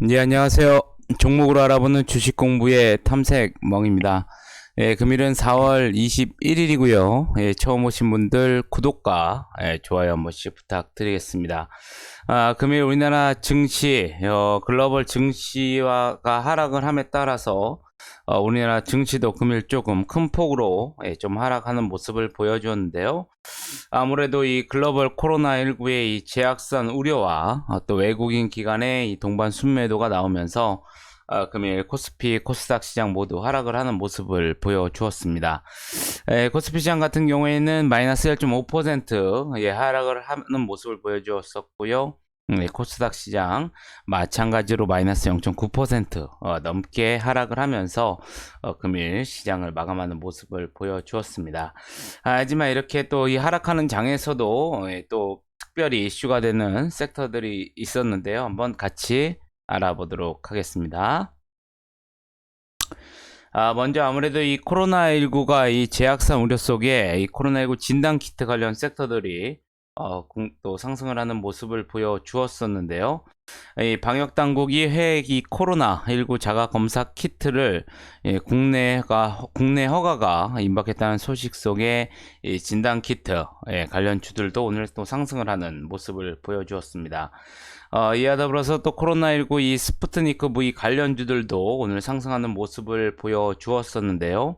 네, 안녕하세요. 종목으로 알아보는 주식 공부의 탐색멍입니다. 금일은 4월 21일이고요. 처음 오신 분들 구독과 좋아요 한 번씩 부탁드리겠습니다. 금일 우리나라 증시, 글로벌 증시가 하락을 함에 따라서 우리나라 증시도 금일 조금 큰 폭으로 좀 하락하는 모습을 보여주었는데요. 아무래도 이 글로벌 코로나19의 이 재확산 우려와 또 외국인 기관의 이 동반 순매도가 나오면서 금일 코스피, 코스닥 시장 모두 하락을 하는 모습을 보여주었습니다. 코스피 시장 같은 경우에는 마이너스 1.5% 하락을 하는 모습을 보여주었었고요. 코스닥 시장 마찬가지로 마이너스 0.9% 넘게 하락을 하면서 금일 시장을 마감하는 모습을 보여주었습니다. 하지만 이렇게 또 이 하락하는 장에서도 또 특별히 이슈가 되는 섹터들이 있었는데요. 한번 같이 알아보도록 하겠습니다. 먼저 아무래도 이 코로나19가 이 재확산 우려 속에 이 코로나19 진단키트 관련 섹터들이 또 상승을 하는 모습을 보여주었었는데요. 이 방역 당국이 이 코로나19 자가 검사 키트를 국내 허가가 임박했다는 소식 속에 이 진단 키트 관련 주들도 오늘 또 상승을 하는 모습을 보여주었습니다. 이와 더불어서 또 코로나19 이 스푸트니크 V 관련주들도 오늘 상승하는 모습을 보여주었었는데요.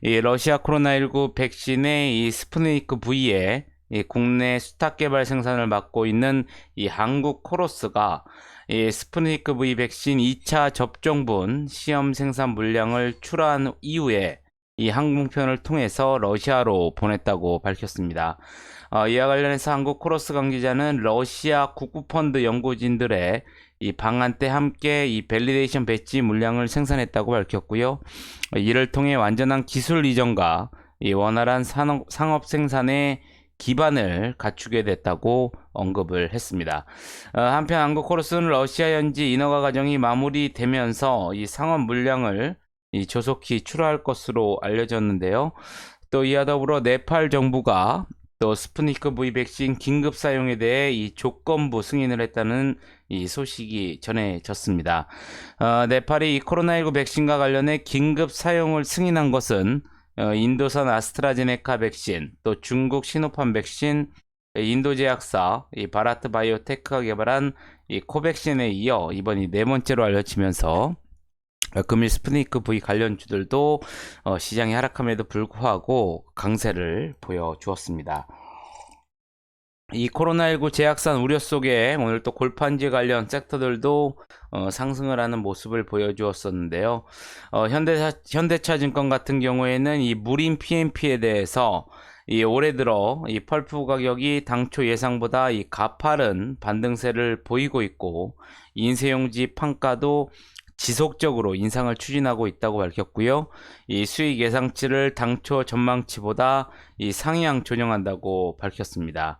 이 러시아 코로나19 백신의 이 스푸트니크 V에 이 국내 수탁 개발 생산을 맡고 있는 이 한국 코로스가 이 스푸트니크 V 백신 2차 접종분 시험 생산 물량을 출하한 이후에 이 항공편을 통해서 러시아로 보냈다고 밝혔습니다. 이와 관련해서 한국 코러스 관계자는 러시아 국부펀드 연구진들의 이 방한 때 함께 이 밸리데이션 배치 물량을 생산했다고 밝혔고요. 이를 통해 완전한 기술 이전과 이 원활한 상업 생산의 기반을 갖추게 됐다고 언급을 했습니다. 한편 한국 코러스는 러시아 현지 인허가 과정이 마무리되면서 이 상업 물량을 조속히 출하할 것으로 알려졌는데요. 또 이와 더불어 네팔 정부가 또 스푸트니크 V 백신 긴급 사용에 대해 이 조건부 승인을 했다는 이 소식이 전해졌습니다. 네팔이 이 코로나19 백신과 관련해 긴급 사용을 승인한 것은 인도산 아스트라제네카 백신, 또 중국 시노팜 백신, 인도 제약사 이 바라트 바이오테크가 개발한 이 코백신에 이어 이번이 네 번째로 알려지면서 금일 스푸트니크 V 관련주들도 시장이 하락함에도 불구하고 강세를 보여주었습니다. 이 코로나19 재확산 우려 속에 오늘 또 골판지 관련 섹터들도 상승을 하는 모습을 보여주었었는데요. 현대차증권 같은 경우에는 이 무림 PMP에 대해서 이 올해 들어 이 펄프 가격이 당초 예상보다 이 가파른 반등세를 보이고 있고 인쇄용지 판가도 지속적으로 인상을 추진하고 있다고 밝혔고요. 이 수익 예상치를 당초 전망치보다 이 상향 조정한다고 밝혔습니다.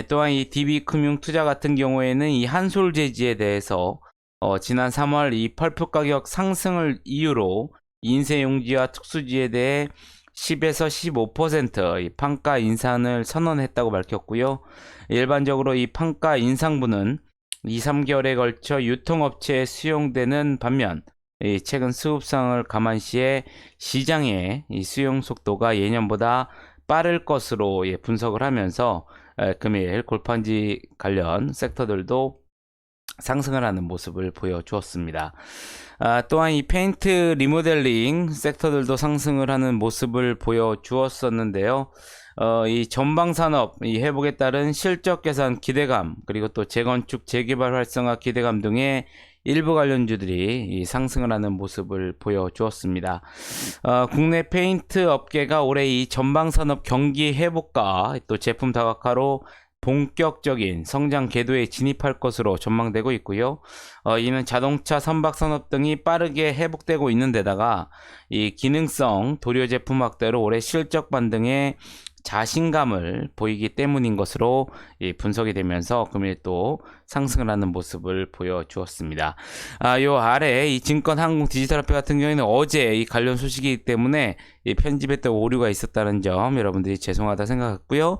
또한 이 DB금융투자 같은 경우에는 이 한솔재지에 대해서 지난 3월 이 펄프 가격 상승을 이유로 인쇄용지와 특수지에 대해 10에서 15% 이 판가 인상을 선언했다고 밝혔고요. 일반적으로 이 판가 인상분은 2, 3개월에 걸쳐 유통업체에 수용되는 반면 최근 수급상을 감안시해 시장의 수용 속도가 예년보다 빠를 것으로 분석을 하면서 금일 골판지 관련 섹터들도 상승을 하는 모습을 보여주었습니다. 또한 이 페인트 리모델링 섹터들도 상승을 하는 모습을 보여주었었는데요. 이 전방산업 이 회복에 따른 실적 개선 기대감, 그리고 또 재건축 재개발 활성화 기대감 등의 일부 관련주들이 이 상승을 하는 모습을 보여주었습니다. 국내 페인트 업계가 올해 이 전방산업 경기 회복과 또 제품 다각화로 본격적인 성장 궤도에 진입할 것으로 전망되고 있고요. 이는 자동차 선박산업 등이 빠르게 회복되고 있는 데다가 이 기능성 도료 제품 확대로 올해 실적 반등에 자신감을 보이기 때문인 것으로 분석이 되면서 금일 또 상승을 하는 모습을 보여주었습니다. 요 아래 이 증권 항공 디지털화폐 같은 경우에는 어제 이 관련 소식이기 때문에 이 편집에 또 오류가 있었다는 점 여러분들이 죄송하다 생각했고요.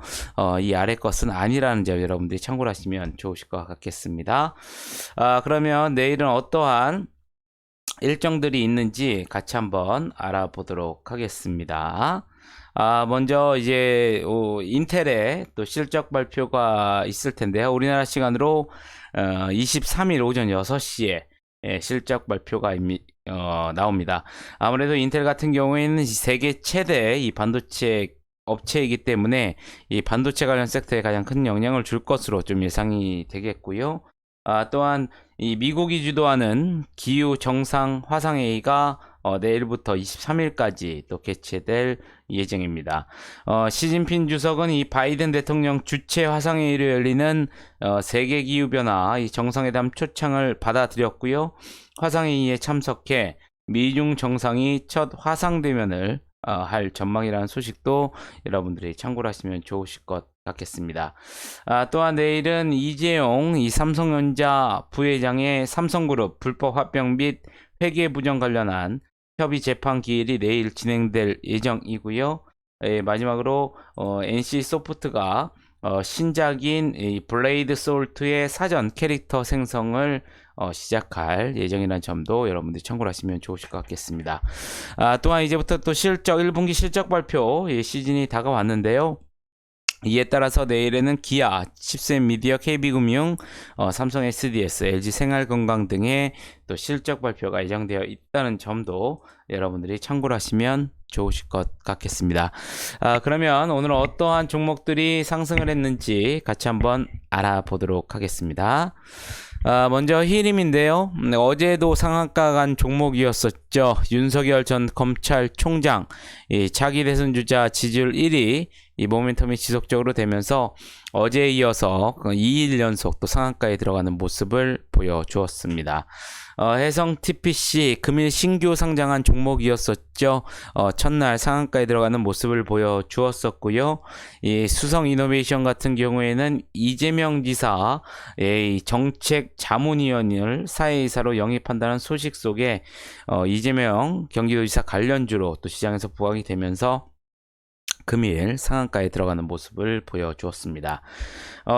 이 아래 것은 아니라는 점 여러분들이 참고를 하시면 좋으실 것 같겠습니다. 그러면 내일은 어떠한 일정들이 있는지 같이 한번 알아보도록 하겠습니다. 먼저 이제 인텔의 또 실적 발표가 있을 텐데요. 우리나라 시간으로 23일 오전 6시에 실적 발표가 나옵니다. 아무래도 인텔 같은 경우에는 세계 최대 이 반도체 업체이기 때문에 이 반도체 관련 섹터에 가장 큰 영향을 줄 것으로 좀 예상이 되겠고요. 또한 이 미국이 주도하는 기후 정상 화상회의가 내일부터 23일까지 또 개최될 예정입니다. 시진핑 주석은 이 바이든 대통령 주최 화상회의로 열리는 세계 기후 변화 이 정상회담 초청을 받아들였고요. 화상회의에 참석해 미중 정상이 첫 화상대면을 할 전망이라는 소식도 여러분들이 참고를 하시면 좋으실 것 같겠습니다. 또한 내일은 이재용 이 삼성전자 부회장의 삼성그룹 불법 합병 및 회계 부정 관련한 협의 재판 기일이 내일 진행될 예정이고요. 마지막으로 NC 소프트가 신작인 이 블레이드 솔트의 사전 캐릭터 생성을 시작할 예정이라는 점도 여러분들이 참고를 하시면 좋으실 것 같겠습니다. 또한 이제부터 또 1분기 실적 발표 시즌이 다가왔는데요. 이에 따라서 내일에는 기아, 칩셋미디어, KB금융, 삼성 SDS, LG생활건강 등의 또 실적 발표가 예정되어 있다는 점도 여러분들이 참고를 하시면 좋으실 것 같겠습니다. 그러면 오늘 어떠한 종목들이 상승을 했는지 같이 한번 알아보도록 하겠습니다. 먼저 히림인데요. 어제도 상한가 간 종목이었었죠. 윤석열 전 검찰총장 차기 대선 주자 지지율 1위 이 모멘텀이 지속적으로 되면서 어제에 이어서 2일 연속 또 상한가에 들어가는 모습을 보여주었습니다. 해성 TPC 금일 신규 상장한 종목이었었죠. 첫날 상한가에 들어가는 모습을 보여주었었고요. 이 수성 이노베이션 같은 경우에는 이재명 지사 정책 자문위원을 사회이사로 영입한다는 소식 속에 이재명 경기도지사 관련주로 또 시장에서 부각이 되면서 금일 상한가에 들어가는 모습을 보여주었습니다.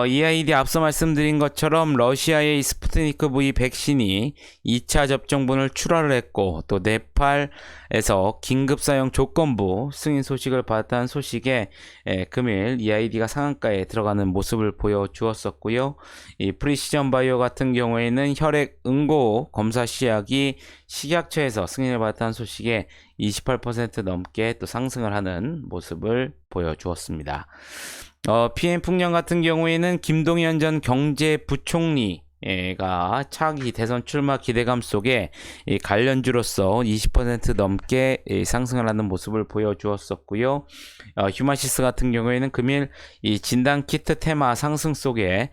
EID 앞서 말씀드린 것처럼 러시아의 스푸트니크 V 백신이 2차 접종분을 출하를 했고 또 네팔에서 긴급 사용 조건부 승인 소식을 받았다는 소식에 금일 EID가 상한가에 들어가는 모습을 보여주었었고요. 이 프리시전 바이오 같은 경우에는 혈액 응고 검사 시약이 식약처에서 승인을 받았다는 소식에 28% 넘게 또 상승을 하는 모습을 보여주었습니다. PM풍년 같은 경우에는 김동연 전 경제부총리가 차기 대선 출마 기대감 속에 관련주로서 20% 넘게 상승을 하는 모습을 보여주었었고요. 휴마시스 같은 경우에는 금일 이 진단키트 테마 상승 속에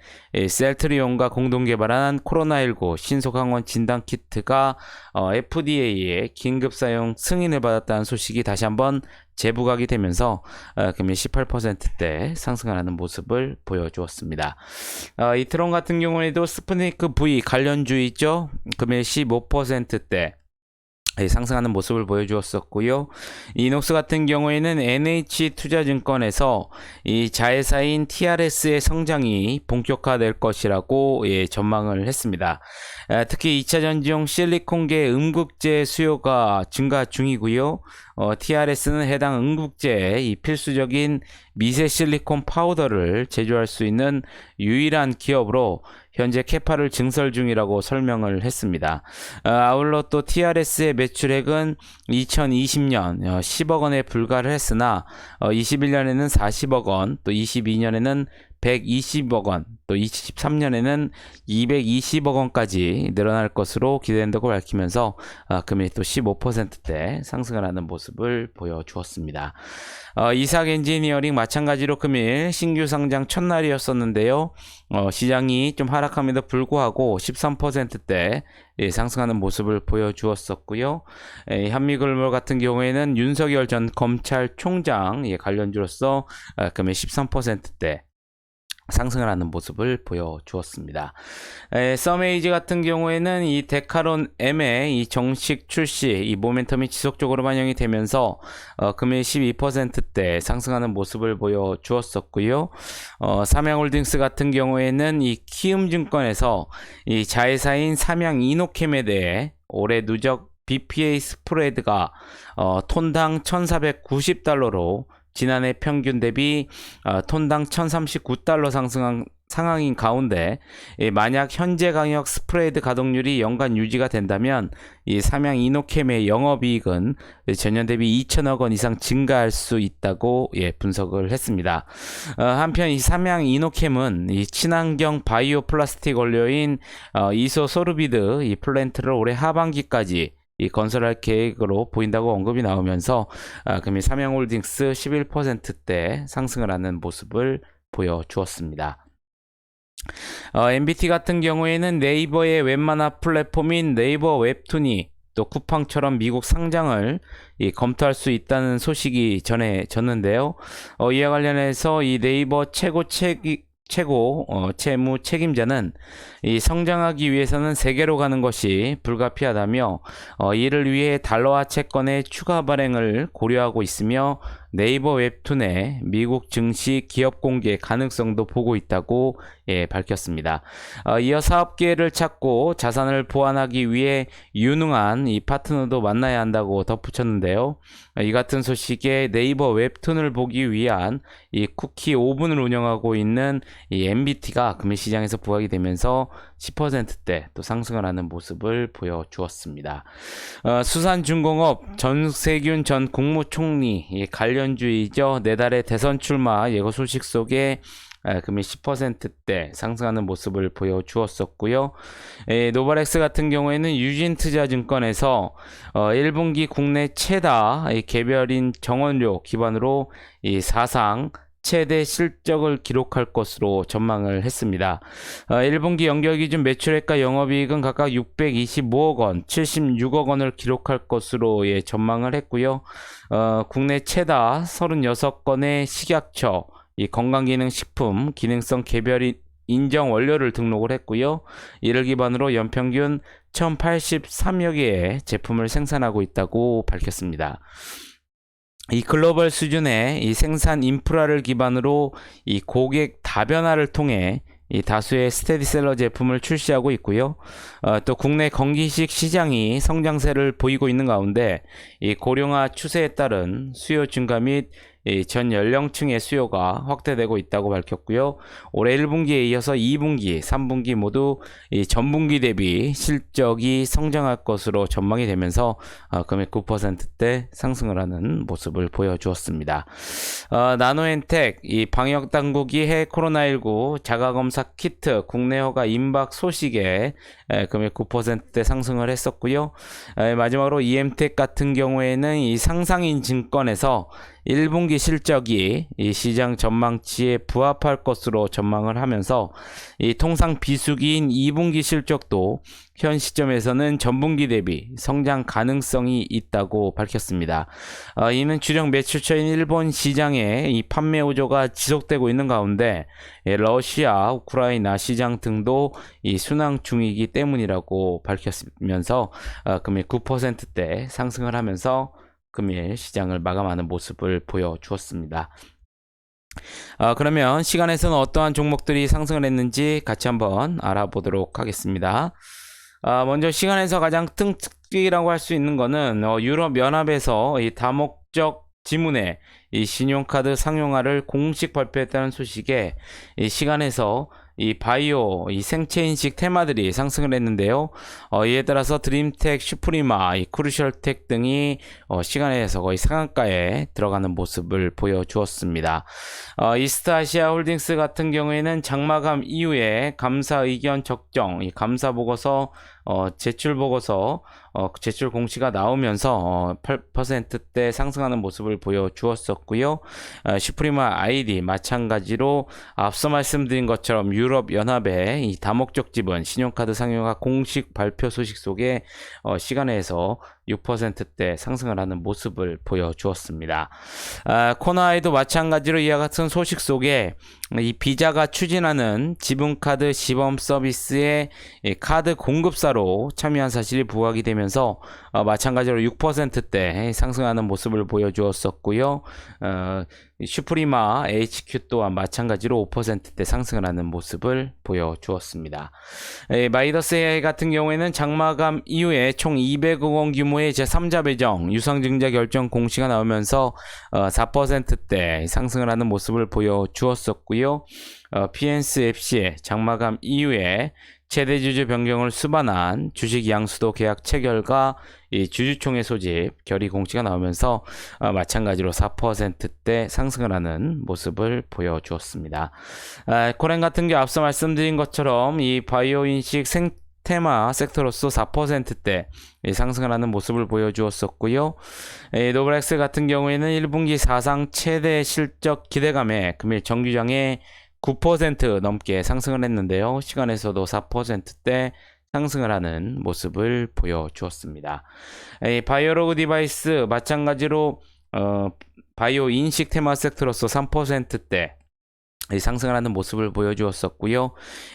셀트리온과 공동 개발한 코로나19 신속항원 진단키트가 FDA의 긴급 사용 승인을 받았다는 소식이 다시 한번 재부각이 되면서 금일 18%대 상승을 하는 모습을 보여주었습니다. 이트론 같은 경우에도 스푸트니크 V 관련주이죠. 금일 15%대 상승하는 모습을 보여주었었고요. 이녹스 같은 경우에는 NH투자증권에서 이 자회사인 TRS의 성장이 본격화될 것이라고 전망을 했습니다. 특히 2차 전지용 실리콘계 음극재 수요가 증가 중이고요. TRS는 해당 음극재의 이 필수적인 미세 실리콘 파우더를 제조할 수 있는 유일한 기업으로 현재 캐파를 증설 중이라고 설명을 했습니다. 아울러 또 TRS의 매출액은 2020년 10억 원에 불과를 했으나 21년에는 40억 원, 또 22년에는 120억 원, 또 23년에는 220억 원까지 늘어날 것으로 기대된다고 밝히면서 금일이 또 15%대 상승을 하는 모습을 보여주었습니다. 이삭 엔지니어링 마찬가지로 금일 신규 상장 첫날이었었는데요. 시장이 좀 하락함에도 불구하고 13%대 상승하는 모습을 보여주었었고요. 한미글몰 같은 경우에는 윤석열 전 검찰총장 관련주로서 금일 13%대 상승을 하는 모습을 보여주었습니다. 서메이지 같은 경우에는 이 데카론 M의 이 정식 출시, 이 모멘텀이 지속적으로 반영이 되면서 금일 12%대 상승하는 모습을 보여주었었고요. 삼양홀딩스 같은 경우에는 이 키움증권에서 이 자회사인 삼양이노캠에 대해 올해 누적 BPA 스프레드가 톤당 1,490달러로 지난해 평균 대비 톤당 1,039달러 상승한 상황인 가운데 만약 현재 강력 스프레드 가동률이 연간 유지가 된다면 이 삼양 이노캠의 영업이익은 전년 대비 2천억 원 이상 증가할 수 있다고 분석을 했습니다. 한편 이 삼양 이노캠은 이 친환경 바이오 플라스틱 원료인 이소소르비드 이 플랜트를 올해 하반기까지 건설할 계획으로 보인다고 언급이 나오면서 금일 삼양홀딩스 11%대 상승을 하는 모습을 보여주었습니다. MBT 같은 경우에는 네이버의 웹만화 플랫폼인 네이버 웹툰이 또 쿠팡처럼 미국 상장을 검토할 수 있다는 소식이 전해졌는데요. 이와 관련해서 이 네이버 최고 채무 책임자는 이 성장하기 위해서는 세계로 가는 것이 불가피하다며 이를 위해 달러화 채권의 추가 발행을 고려하고 있으며 네이버 웹툰의 미국 증시 기업 공개 가능성도 보고 있다고 밝혔습니다. 이어 사업 기회를 찾고 자산을 보완하기 위해 유능한 이 파트너도 만나야 한다고 덧붙였는데요. 이 같은 소식에 네이버 웹툰을 보기 위한 이 쿠키 오븐을 운영하고 있는 이 MBT가 금일 시장에서 부각이 되면서 10%대 또 상승을 하는 모습을 보여주었습니다. 수산중공업 전세균 전 국무총리 관련주이죠. 내달의 대선 출마 예고 소식 속에 금일 10%대 상승하는 모습을 보여주었었고요. 노바렉스 같은 경우에는 유진투자증권에서 1분기 국내 최다 개별인 정원료 기반으로 이 사상 최대 실적을 기록할 것으로 전망을 했습니다. 1분기 연결 기준 매출액과 영업이익은 각각 625억 원, 76억 원을 기록할 것으로 전망을 했고요. 국내 최다 36건의 식약처, 이 건강기능식품, 기능성 개별 인정 원료를 등록을 했고요. 이를 기반으로 연평균 1083여 개의 제품을 생산하고 있다고 밝혔습니다. 이 글로벌 수준의 이 생산 인프라를 기반으로 이 고객 다변화를 통해 이 다수의 스테디셀러 제품을 출시하고 있고요. 또 국내 건기식 시장이 성장세를 보이고 있는 가운데 이 고령화 추세에 따른 수요 증가 및 전 연령층의 수요가 확대되고 있다고 밝혔고요. 올해 1분기에 이어서 2분기, 3분기 모두 전분기 대비 실적이 성장할 것으로 전망이 되면서 금액 9%대 상승을 하는 모습을 보여주었습니다. 나노엔텍, 이 방역당국이 해외 코로나19 자가검사 키트 국내 허가 임박 소식에 금액 9%대 상승을 했었고요. 마지막으로 EM텍 같은 경우에는 이 상상인 증권에서 1분기 실적이 이 시장 전망치에 부합할 것으로 전망을 하면서 이 통상 비수기인 2분기 실적도 현 시점에서는 전분기 대비 성장 가능성이 있다고 밝혔습니다. 이는 주력 매출처인 일본 시장의 이 판매 호조가 지속되고 있는 가운데 러시아, 우크라이나 시장 등도 이 순항 중이기 때문이라고 밝혔으면서 금일 9%대 상승을 하면서 금일 시장을 마감하는 모습을 보여주었습니다. 그러면 시간에서는 어떠한 종목들이 상승을 했는지 같이 한번 알아보도록 하겠습니다. 먼저 시간에서 가장 특징이라고 할 수 있는 거는 유럽연합에서 이 다목적 지문에 이 신용카드 상용화를 공식 발표했다는 소식에 이 시간에서 이 바이오, 이 생체 인식 테마들이 상승을 했는데요. 이에 따라서 드림텍, 슈프리마, 이 크루셜텍 등이 시간에서 거의 상한가에 들어가는 모습을 보여주었습니다. 이스타아시아 홀딩스 같은 경우에는 장마감 이후에 감사 의견 적정, 이 감사 보고서 제출 보고서 제출 공시가 나오면서 8%대 상승하는 모습을 보여주었었고요. 슈프리마 아이디 마찬가지로 앞서 말씀드린 것처럼 유럽 연합의 이 다목적 지분 신용카드 상용화 공식 발표 소식 속에 시간에서 6%대 상승을 하는 모습을 보여주었습니다. 코나이도 마찬가지로 이와 같은 소식 속에 이 비자가 추진하는 지분카드 시범 서비스의 카드 공급사로 참여한 사실이 부각이 되면서 마찬가지로 6%대 상승하는 모습을 보여주었었고요. 슈프리마 HQ 또한 마찬가지로 5%대 상승을 하는 모습을 보여주었습니다. 마이더스 AI 같은 경우에는 장마감 이후에 총 200억 원 규모의 제3자 배정 유상증자 결정 공시가 나오면서 4%대 상승을 하는 모습을 보여주었었고요. PNC FC의 장마감 이후에 최대 주주 변경을 수반한 주식 양수도 계약 체결과 이 주주총회 소집 결의 공시가 나오면서 마찬가지로 4%대 상승을 하는 모습을 보여주었습니다. 코렌 같은 경우 앞서 말씀드린 것처럼 이 바이오 인식 생테마 섹터로서 4%대 상승을 하는 모습을 보여주었었고요. 노브렉스 같은 경우에는 1분기 사상 최대 실적 기대감에 금일 정규장에 9% 넘게 상승을 했는데요. 시간에서도 4%대 상승을 하는 모습을 보여주었습니다. 바이오로그 디바이스 마찬가지로 바이오 인식 테마 섹터로서 3%대 상승을 하는 모습을 보여주었었고요.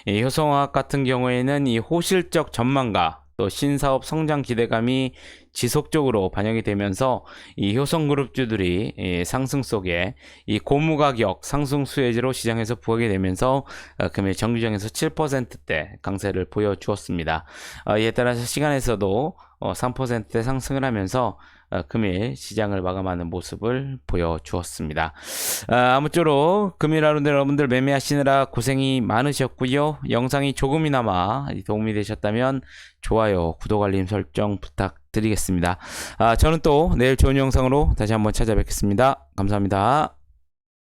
효성화학 같은 경우에는 이 호실적 전망과 또 신사업 성장 기대감이 지속적으로 반영이 되면서 이 효성그룹주들이 상승 속에 이 고무가격 상승 수혜지로 시장에서 부각이 되면서 금일 정규장에서 7%대 강세를 보여주었습니다. 이에 따라서 시간에서도 3%대 상승을 하면서 금일 시장을 마감하는 모습을 보여주었습니다. 아무쪼록 금일 하루는 여러분들 매매하시느라 고생이 많으셨고요. 영상이 조금이나마 도움이 되셨다면 좋아요, 구독, 알림 설정 부탁드리겠습니다. 저는 또 내일 좋은 영상으로 다시 한번 찾아뵙겠습니다. 감사합니다.